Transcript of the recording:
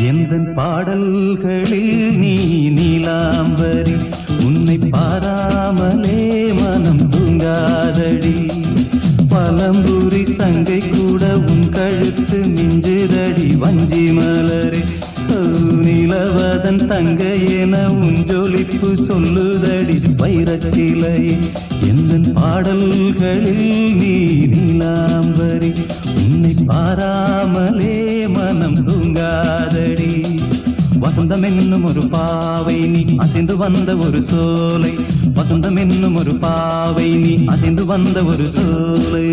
எந்தன் பாடல்களில் நீ நீலாம்பரி உன்னை பாராமலே மனம் தூங்காதடி பழம்புரி தங்கை கூட உன் கழுத்து மிஞ்சுதடி வஞ்சி மலரே நிலவதன் தங்கை என உன் ஜொலிப்பு சொல்லுதடி வைரச்சிலை எந்தன் பாடல்களில் நீ நீலாம்பரி உன்னை பாராமலே மனம் தூங்காதடி வசந்தம் என்னும் ஒரு பாவை நீ அசைந்து வந்த ஒரு சோலை வசந்தம் என்னும் ஒரு பாவை நீ அசைந்து வந்த ஒரு சோலை